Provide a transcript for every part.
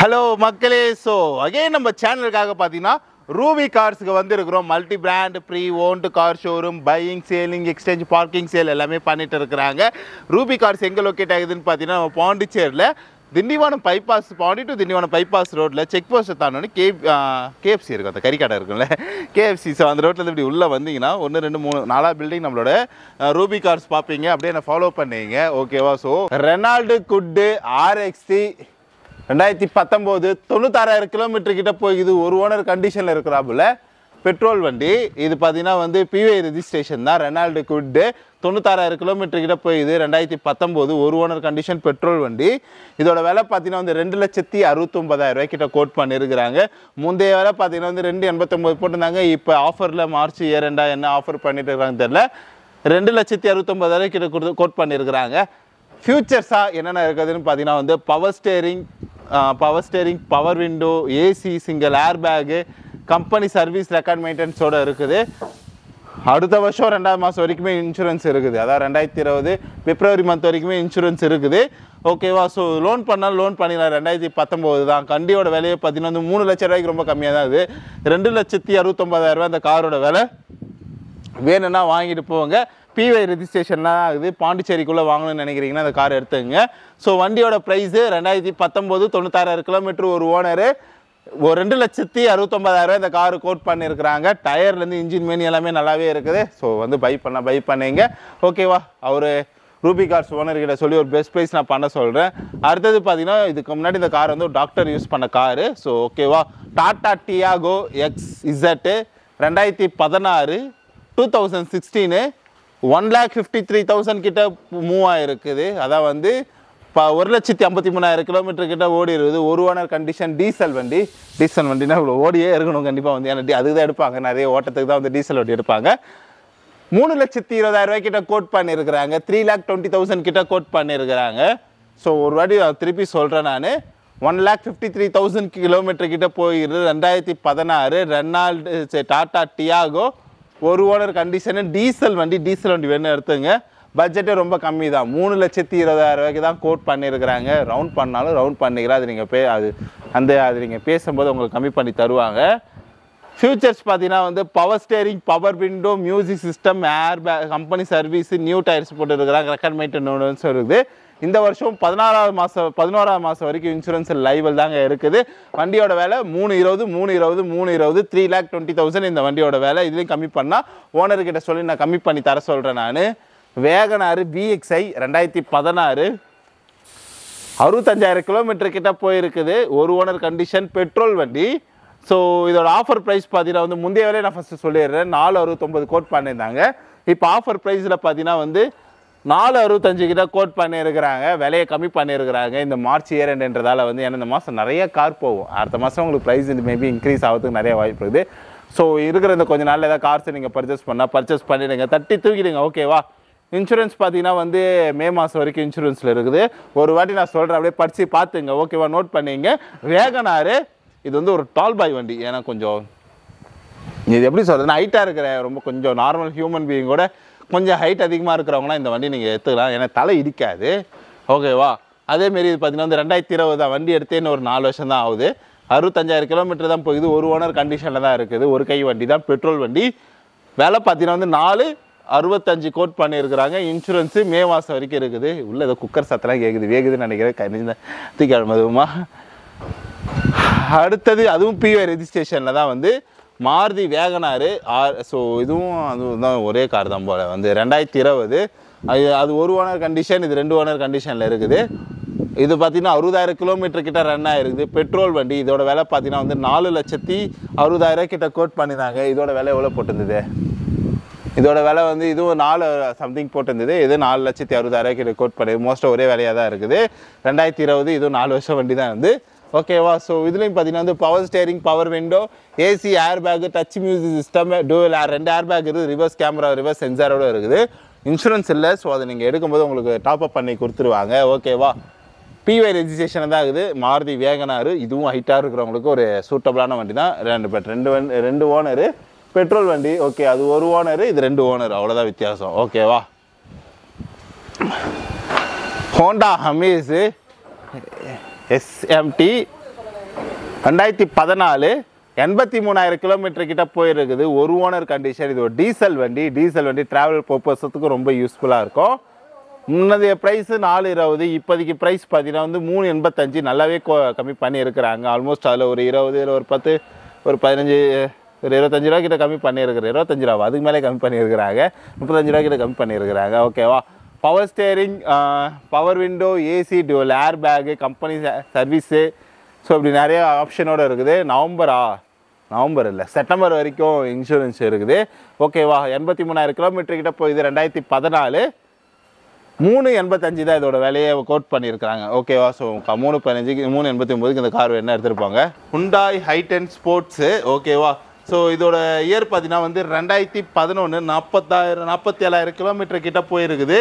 Hello மக்களே, so again நம்ம சேனலுக்காக பார்த்தீங்கன்னா ரூபி கார்ஸ்க்கு வந்துருக்கிறோம். Multi brand pre owned car showroom, buying, selling, exchange, parking sale எல்லாமே பண்ணிட்டு இருக்கிறாங்க. ரூபி கார்ஸ் எங்கே லொக்கேட் ஆகுதுன்னு பார்த்தீங்கன்னா நம்ம பாண்டிச்சேரியில் Tindivanam bypass, Pondy to Tindivanam bypass ரோட்டில் செக் போஸ்ட்டை தாண்டோன்னு கேஎஃப்சி இருக்கும், அந்த கறிக்கடை இருக்கும்ல கேஎஃப்சி. ஸோ அந்த ரோட்டில் இப்படி உள்ளே வந்தீங்கன்னா 1 2 3 4 பில்டிங் நம்மளோட ரூபி கார்ஸ் பார்ப்பீங்க. அப்படியே என்ன ஃபாலோ பண்ணீங்க, ஓகேவா? So Renault Kwid RXT 2019 96,000 kilometre கிட்ட போகுது. ஒரு ஓனர் கண்டிஷனில் இருக்கிறாப்புல பெட்ரோல் வண்டி. இது பார்த்தீங்கன்னா வந்து PY ரெஜிஸ்ட்ரேஷன் தான். ரெனால்டு குட்டு 96,000 கிலோமீட்டர் கிட்ட போகுது. 2019 ஒரு ஓனர் கண்டிஷன் பெட்ரோல் வண்டி. இதோட விலை பார்த்தீங்கன்னா வந்து 2,69,000 கிட்ட கோட் பண்ணியிருக்கிறாங்க. முந்தைய விலை பார்த்தீங்கன்னா வந்து 2,89 போட்டிருந்தாங்க. இப்போ ஆஃபரில் மார்ச் இயர் ரெண்டா என்ன ஆஃபர் பண்ணிட்டு இருக்காங்க தெரியல, 2,69,000 கிட்ட கோட் பண்ணியிருக்கிறாங்க. ஃபியூச்சர்ஸாக என்னென்ன இருக்குதுன்னு பார்த்தீங்கன்னா வந்து power steering, power window, AC, single air bag, company service record மெயின்டெனன்ஸோடு இருக்குது. அடுத்த வருஷம் 2ஆம் மாதம் வரைக்குமே இன்சூரன்ஸ் இருக்குது. அதாவது 2020 பிப்ரவரி மந்த் வரைக்குமே இன்சூரன்ஸ் இருக்குது, ஓகேவா? ஸோ லோன் பண்ணாலும் லோன் பண்ணிடலாம். 2019 தான். கண்டியோட விலையை பார்த்தீங்கன்னா வந்து 3 லட்ச ரூபாய்க்கு ரொம்ப கம்மியாக தான் இருக்குது. 2,69,000 அந்த காரோட விலை. வேணும்னா வாங்கிட்டு போங்க. PY ரெஜிஸ்ட்ரேஷன்லாம் ஆகுது. பாண்டிச்சேரிக்குள்ளே வாங்கணும்னு நினைக்கிறீங்கன்னா அந்த கார் எடுத்துங்க. ஸோ வண்டியோட ப்ரைஸு 2019 96,000 கிலோமீட்டர், ஒரு ஓனரு, 2,69,000 இந்த காரு கோட் பண்ணியிருக்கிறாங்க. டயர்லேருந்து இன்ஜின் மேனி எல்லாமே நல்லாவே இருக்குது. ஸோ வந்து பை பண்ணீங்க, ஓகேவா? அவர் ரூபி கார்ஸ் ஓனர்கிட்ட சொல்லி ஒரு பெஸ்ட் ப்ரைஸ் நான் பண்ண சொல்கிறேன். அடுத்தது பார்த்தீங்கன்னா இதுக்கு முன்னாடி இந்த கார் வந்து டாக்டர் யூஸ் பண்ண காரு. ஸோ ஓகேவா, டாடா டியாகோ XZ 2016 2016 1,53,000 கிட்ட மூவ் ஆகிருக்குது. அதான் வந்து 1,53,000 கிலோமீட்டர் கிட்ட ஓடி இருக்குது. ஒரு ஓனர் கண்டிஷன் டீசல் வண்டினா இவ்வளோ ஓடியே இருக்கணும் கண்டிப்பாக வந்து. ஏன்னா அதுக்கு தான் எடுப்பாங்க, நிறைய ஓட்டத்துக்கு தான் வந்து டீசல் வண்டி எடுப்பாங்க. 3,20,000 கிட்ட கோட் பண்ணியிருக்கிறாங்க. 3,20,000 கிட்ட கோட் பண்ணியிருக்கிறாங்க. ஸோ ஒரு வாட்டி திருப்பி சொல்கிறேன் நான், 1,53,000 கிலோமீட்டர் கிட்ட போயிருது. 2016 ரெனால்டு டாடா டியாகோ ஒரு ஓனர் கண்டிஷனு டீசல் வண்டி வேணும் எடுத்துங்க. பட்ஜெட்டே ரொம்ப கம்மி தான். 3,20,000 தான் கோட் பண்ணியிருக்கிறாங்க. ரவுண்ட் பண்ணாலும் ரவுண்ட் பண்ணிக்கிறேன். அது நீங்கள் அது நீங்கள் பேசும்போது உங்களுக்கு கம்மி பண்ணி தருவாங்க. ஃபியூச்சர்ஸ் பார்த்தீங்கன்னா வந்து power steering, power window, music system, air bag, company service, new tyres போட்டுருக்குறாங்க, ரெக்கார்ட் மெயின்டெனன்ஸ் இருக்குது. இந்த வருஷம் 11ஆம் மாதம் வரைக்கும் இன்சூரன்ஸ் லைவல் தாங்க இருக்குது. வண்டியோட வேலை 3,20,000 3,20,000 இந்த வண்டியோட வேலை. இதுலேயும் கம்மி பண்ணால் ஓனர்கிட்ட சொல்லி நான் கம்மி பண்ணி தர சொல்கிறேன். நான் வேகனார் VXI 2016 65,000 கிலோமீட்டர் கிட்ட போயிருக்குது. ஒரு ஓனர் கண்டிஷன் பெட்ரோல் வண்டி. ஸோ இதோட ஆஃபர் ப்ரைஸ் பார்த்தீங்கன்னா வந்து முந்தைய வேலையை நான் ஃபஸ்ட்டு சொல்லிடுறேன். 4,69 கோட் பண்ணியிருந்தாங்க. இப்போ ஆஃபர் ப்ரைஸில் பார்த்தீங்கன்னா வந்து 4,65 கிட்ட கோட் பண்ணியிருக்கிறாங்க. விலையை கம்மி பண்ணியிருக்கிறாங்க. இந்த மார்ச் இயர் எண்டுன்றதால வந்து ஏன்னா இந்த மாதம் நிறைய கார் போகும். அடுத்த மாதம் உங்களுக்கு ப்ரைஸ் இது மேபி இன்க்ரீஸ் ஆகிறதுக்கு நிறைய வாய்ப்பு இருக்குது. ஸோ இருக்கிற இந்த கொஞ்சம் நாளில் ஏதாவது கார்ஸை நீங்கள் பர்ச்சேஸ் பண்ணிடுங்க, தட்டி தூக்கிடுங்க, ஓகேவா? இன்சூரன்ஸ் பார்த்தீங்கன்னா வந்து மே மாதம் வரைக்கும் இன்சூரன்ஸில் இருக்குது. ஒரு வாட்டி நான் சொல்கிறேன், அப்படியே படித்து பார்த்துங்க, ஓகேவா? நோட் பண்ணிங்க. வேகனார் இது வந்து ஒரு டால் பாய் வண்டி. ஏன்னா கொஞ்சம் இது எப்படி சொல்கிறதுனா, ஹைட்டாக இருக்கிற ரொம்ப கொஞ்சம் நார்மல் ஹியூமன் பீயிங்கோட கொஞ்சம் ஹைட் அதிகமாக இருக்கிறவங்களாம் இந்த வண்டி நீங்கள் எடுத்துக்கலாம். ஏன்னா தலை இடிக்காது, ஓகேவா? அதேமாரி இது பார்த்தீங்கன்னா வந்து 2020 தான் வண்டி எடுத்தேன்னு ஒரு 4 வருஷம் தான் ஆகுது. 65,000 கிலோமீட்டர் தான் போகுது. ஒரு ஓனர் கண்டிஷனில் தான் இருக்குது. ஒரு கை வண்டி தான், பெட்ரோல் வண்டி. விலை பார்த்தீங்கன்னா வந்து 4,65 கோட் பண்ணியிருக்கிறாங்க. இன்சூரன்ஸு மே மாதம் வரைக்கும் இருக்குது. உள்ள ஏதோ குக்கர் சத்தெல்லாம் வேகுதுன்னு நினைக்கிறேன். திக்கிழமதுமா. அடுத்தது அதுவும் PY ரெஜிஸ்ட்ரேஷனில் தான் வந்து மாருதி வேகனார். ஸோ அதுவும் தான் ஒரே கார் தான் போல் வந்து 2020 அது ஒரு ஓனர் கண்டிஷன், இது 2 ஓனர் கண்டிஷனில் இருக்குது. இது பார்த்தீங்கன்னா 60,000 கிலோமீட்டர் கிட்ட ரன் ஆகிருக்குது. பெட்ரோல் வண்டி. இதோட விலை பார்த்தீங்கன்னா வந்து 4,60,000 கிட்ட கோட் பண்ணியிருந்தாங்க. இதோட விலை எவ்வளோ போட்டிருந்தது? இதோட விலை வந்து இதுவும் 4 சம்திங் போட்டிருந்தது. இது 4,60,000 கிட்ட கோட் பண்ணி மோஸ்ட்டாக ஒரே வேலையாக தான் இருக்குது. 2020 இதுவும் 4 வருஷம் வண்டி தான் வந்து, ஓகேவா? ஸோ இதுலேயும் பார்த்தீங்கன்னா வந்து power steering, power window, AC, air bag, touch music system, dual 2 air bag இருக்குது. ரிவர்ஸ் கேமரா, ரிவர்ஸ் சென்சாரோடு இருக்குது. இன்சூரன்ஸ் இல்லை. ஸோ அதை நீங்கள் எடுக்கும்போது உங்களுக்கு டாப்அப் பண்ணி கொடுத்துருவாங்க, ஓகேவா? PY ரெஜிஸ்ட்ரேஷன் தான் இருக்குது. மாருதி வேகனார். இதுவும் ஹைட்டாக இருக்கிறவங்களுக்கு ஒரு சூட்டபிளான வண்டி தான். 2 ஓனரு பெட்ரோல் வண்டி, ஓகே. அது ஒரு ஓனரு, இது 2 ஓனர், அவ்வளோதான் வித்தியாசம், ஓகேவா? ஹோண்டா ஹமேஸ் SMT 2014 83,000 கிலோமீட்டர் கிட்ட போயிருக்குது. ஒரு ஓனர் கண்டிஷன். இது ஒரு டீசல் வண்டி. டீசல் வண்டி டிராவல் பர்பஸத்துக்கு ரொம்ப யூஸ்ஃபுல்லாக இருக்கும். முன்னதைய ப்ரைஸு 420, இப்போதைக்கு ப்ரைஸ் பார்த்தீங்கன்னா வந்து 385. நல்லாவே கம்மி பண்ணி இருக்கிறாங்க. ஆல்மோஸ்ட் அதில் ஒரு 20, ஒரு 10, ஒரு 15, ஒரு 25 ரூபா கிட்ட கம்மி பண்ணியிருக்கிறேன். 25 ரூபா அதுக்கு மேலே கம்மி பண்ணியிருக்கிறாங்க. 35 ரூபா கிட்ட கம்மி பண்ணியிருக்கிறாங்க. ஓகேவா? Power steering, power window, AC, dual ஏர் பேகு, கம்பெனி சர்வீஸு, ஸோ இப்படி நிறைய ஆப்ஷனோடு இருக்குது. நவம்பர் இல்லை, செப்டம்பர் வரைக்கும் இன்சூரன்ஸ் இருக்குது. ஓகேவா? 83,000 கிலோமீட்டர் கிட்ட போகுது. 2014 385 தான் இதோட விலையை கோட் பண்ணியிருக்கிறாங்க. ஓகேவா? ஸோ 315க்கு 389க்கு இந்த கார் என்ன எடுத்துருப்பாங்க. ஹுண்டாய் ஹை10 ஸ்போர்ட்ஸு. ஓகேவா? ஸோ இதோட இயர் பார்த்தீங்கன்னா வந்து 2011 47,000 கிலோமீட்டர் கிட்ட போயிருக்குது.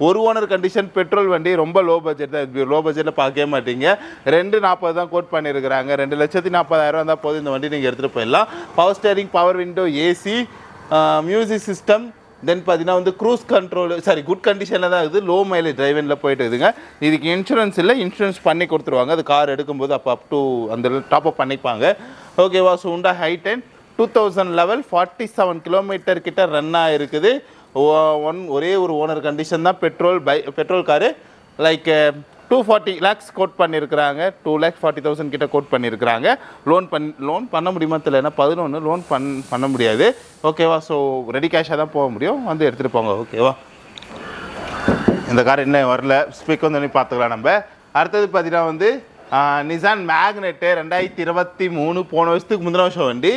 ஒரு ஓனர் கண்டிஷன், பெட்ரோல் வண்டி, ரொம்ப லோ பட்ஜெட் தான். லோ பட்ஜெட்டில் பார்க்கவே மாட்டீங்க. 240 தான் கோட் பண்ணியிருக்கிறாங்க. 2,40,000 இருந்தால் போதும் இந்த வண்டி நீங்கள் எடுத்துகிட்டு போயிடலாம். Power steering, power window, AC, music system, then பார்த்தீங்கன்னா வந்து க்ரூஸ் கண்ட்ரோல், குட் கண்டிஷனில் தான் இருக்குது. லோ மைலேஜ் டிரைவனில் போயிட்டு இருக்குதுங்க. இதுக்கு இன்சூரன்ஸ் இல்லை, இன்சூரன்ஸ் பண்ணி கொடுத்துருவாங்க. அது கார் எடுக்கும்போது அப்போ அப் டு அந்த டாப்அப் பண்ணிப்பாங்க. ஓகேவா? ஸோ ஹுண்டாய் ஹை10 2011 47 கிலோமீட்டர் கிட்ட ரன் ஆகிருக்குது. ஒரே ஒரு ஓனர் கண்டிஷன் தான். Petrol car. Like 240 lakhs quote பண்ணியிருக்கிறாங்க. 2,40,000 கிட்ட கோட் பண்ணியிருக்கிறாங்க. லோன் பண்ண முடியுமா தெரியல, ஏன்னா 11 லோன் பண்ண முடியாது. ஓகேவா? ஸோ ரெடி கேஷாக தான் போக முடியும். வந்து எடுத்துகிட்டு போங்க. ஓகேவா? இந்த கார் இன்னும் வரல, ஸ்பீக் வந்து பார்த்துக்கலாம் நம்ம. அடுத்தது பார்த்தீங்கன்னா வந்து நிசான் மேக்னெட்டு 2023 போன வருஷத்துக்கு முந்தின வருஷம் வண்டி.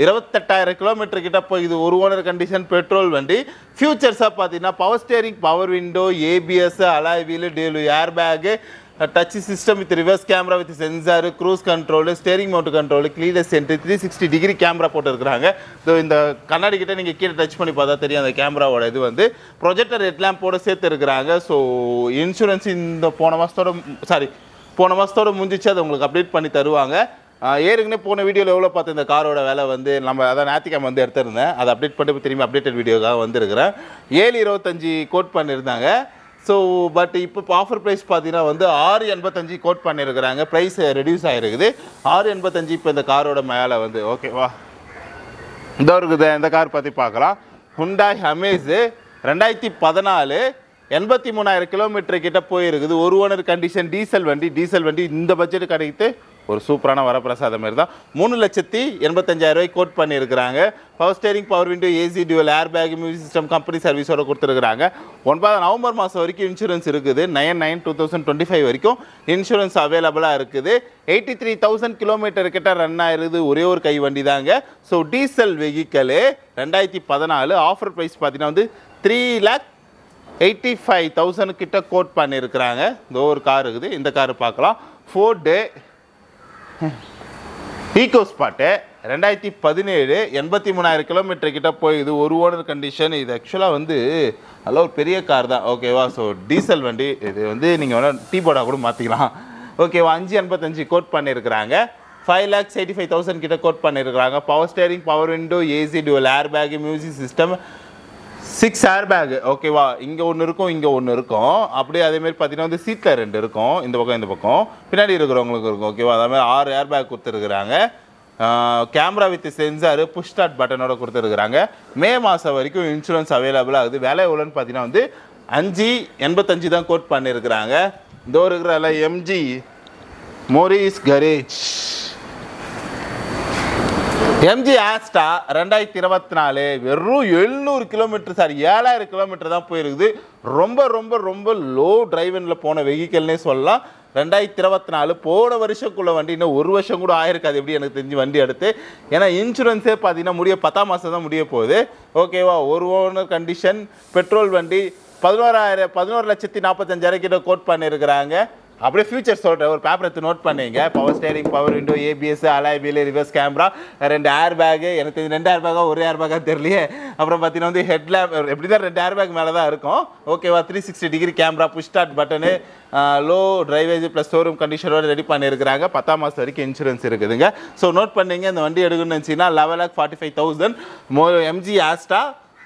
28,000 கிலோமீட்டர் கிட்ட போகுது. ஒரு ஓனர் கண்டிஷன், பெட்ரோல் வண்டி. ஃபியூச்சர்ஸாக பார்த்தீங்கன்னா power steering, power window, ABS, alloy wheel, dual air bag, touch system with reverse camera with sensor, cruise control, steering mount control, cleaner centre, 360 degree camera போட்டுருக்காங்க. ஸோ இந்த கண்ணாடி கிட்ட நீங்கள் கீழே டச் பண்ணி பார்த்தா தெரியும் அந்த கேமராவோட இது வந்து. ப்ரொஜெக்டர் ஹெட் லேம்போட சேர்த்து இருக்கிறாங்க. ஸோ இன்சூரன்ஸ் இந்த போன மாதத்தோட முடிஞ்சிச்சு. அதை உங்களுக்கு அப்டேட் பண்ணி தருவாங்க. ஏற்கனவே போன வீடியோவில் எவ்வளோ பார்த்து இந்த காரோட விலை வந்து நம்ம அதான் ஞாயிற்றுக்கிழமை வந்து எடுத்திருந்தேன். அதை அப்டேட் பண்ணிட்டு திரும்பி அப்டேட்டட் வீடியோக்காக வந்துருக்கிறேன். 725 கோட் பண்ணியிருந்தாங்க. ஸோ பட் இப்போ ஆஃபர் ப்ரைஸ் பார்த்தீங்கன்னா வந்து 685 கோட் பண்ணியிருக்கிறாங்க. ப்ரைஸ் ரெடியூஸ் ஆகிருக்குது. 685 இப்போ இந்த காரோட மேலே வந்து. ஓகேவா? இதோ இருக்குது. இந்த கார் பற்றி பார்க்கலாம். ஹுண்டாய் அமேஸு 2014 83,000 கிலோமீட்டர் கிட்ட போயிருக்குது. ஒரு ஓனர் கண்டிஷன், டீசல் வண்டி. இந்த பட்ஜெட் கிடைக்குது ஒரு சூப்பரான வரப்பிரசாதம் மாதிரி தான். 3,85,000 கோட் பண்ணியிருக்கிறாங்க. Power steering, power window, AC, dual air bag, music system, company சர்வீஸோட கொடுத்துருக்குறாங்க. 9 நவம்பர் மாதம் வரைக்கும் இன்சூரன்ஸ் இருக்குது. 9/9/2025 வரைக்கும் இன்சூரன்ஸ் அவைலபிளாக இருக்குது. 83,000 கிலோமீட்டர் கிட்ட ரன் ஆயிருது. ஒரே ஒரு கை வண்டி தாங்க. So diesel vehicle 2014 offer price பார்த்தீங்கன்னா வந்து 3,85,000 கிட்ட கோட் பண்ணியிருக்கிறாங்க. இந்த ஒரு கார் இருக்குது. இந்த கார் பார்க்கலாம். ஃபோர்டு ஈகோ ஸ்பாட்டு 2017 83,000 கிலோமீட்டர் கிட்ட போகுது. ஒரு ஓனர் கண்டிஷன். இது ஆக்சுவலாக வந்து நல்ல ஒரு பெரிய கார் தான். ஓகேவா? ஸோ டீசல் வண்டி. இது வந்து நீங்கள் வேணால் டீ போர்டாக கூட மாற்றிக்கலாம். ஓகேவா? 585 கோட் பண்ணியிருக்கிறாங்க. 5,85,000 கிட்ட கோட் பண்ணியிருக்கிறாங்க. Power steering, power window, AC, dual air bag, music system, 6 air back. ஓகேவா? இங்கே ஒன்று இருக்கும். அப்படியே அதேமாதிரி பார்த்தீங்கன்னா வந்து சீட்டில் 2 இருக்கும். இந்த பக்கம் பின்னாடி இருக்கிறவங்களுக்கு இருக்கும். ஓகேவா? அதேமாதிரி 6 ஏர் பேக் கொடுத்துருக்குறாங்க. Camera with sensor, push start பட்டனோட கொடுத்துருக்குறாங்க. மே மாதம் வரைக்கும் இன்சூரன்ஸ் அவைலபிள் ஆகுது. விலை எவ்வளோன்னு பார்த்தீங்கன்னா வந்து 585 தான் கோட் பண்ணியிருக்கிறாங்க. இதோ இருக்கிற MG Morris courage MG Asta 2024 வெறும் 700 கிலோமீட்டர் 7,000 கிலோமீட்டர் தான் போயிருக்குது. ரொம்ப லோ டிரைவனில் போன வெஹிக்கல்னே சொல்லலாம். 2024 போன வருஷக்குள்ள வண்டி. இன்னும் ஒரு வருஷம் கூட ஆயிருக்காது எப்படி எனக்கு தெரிஞ்சு வண்டி எடுத்து. ஏன்னா இன்சூரன்ஸே பார்த்தீங்கன்னா 10ஆம் மாதம் தான் முடிய போகுது. ஓகேவா? ஒரு ஓனர் கண்டிஷன், பெட்ரோல் வண்டி. 11,45,000 கிட்ட கோட் பண்ணியிருக்கிறாங்க. அப்படியே ஃபியூச்சர் சொல்கிறேன். ஒரு பேப்பர் எடுத்து நோட் பண்ணிங்க. Power steering, power window, ABS, alloy wheel, reverse camera, 2 air bag. எனக்கு 2 ஏர் பேக்கா ஒரு ஏர் பேக்கா தெரியலையே. அப்புறம் பார்த்தீங்கன்னா வந்து ஹெட்லேம்ப் எப்படி தான் 2 ஏர் பேக் மேலே தான் இருக்கும். ஓகேவா? 360 degree camera, push start button, low drivage plus showroom கண்டிஷனோட ரெடி பண்ணியிருக்கிறாங்க. 10ஆம் மாதம் வரைக்கும் இன்சூரன்ஸ் இருக்குதுங்க. ஸோ நோட் பண்ணிங்க. இந்த வண்டி எடுக்கணும்னு நினச்சிங்கன்னா 11,45,000 எம்ஜி ஆஸ்டா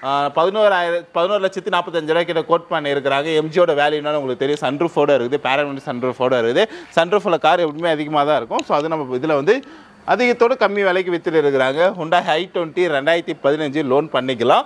11,45,000 கிட்ட கோட் பண்ணியிருக்கிறாங்க. எம்ஜியோட வேல்யூனால உங்களுக்கு தெரியும், சன்ரூஃபோட இருக்குது, பேரமெண்ட் சன்ரூஃபோட இருக்குது. சன்ரூஃபில் கார் எப்பவுமே அதிகமாக தான் இருக்கும். ஸோ அது நம்ம இதில் வந்து அதிகத்தோடு கம்மி விலைக்கு விற்றுட்டு இருக்கிறாங்க. Hyundai i20 2015 லோன் பண்ணிக்கலாம்.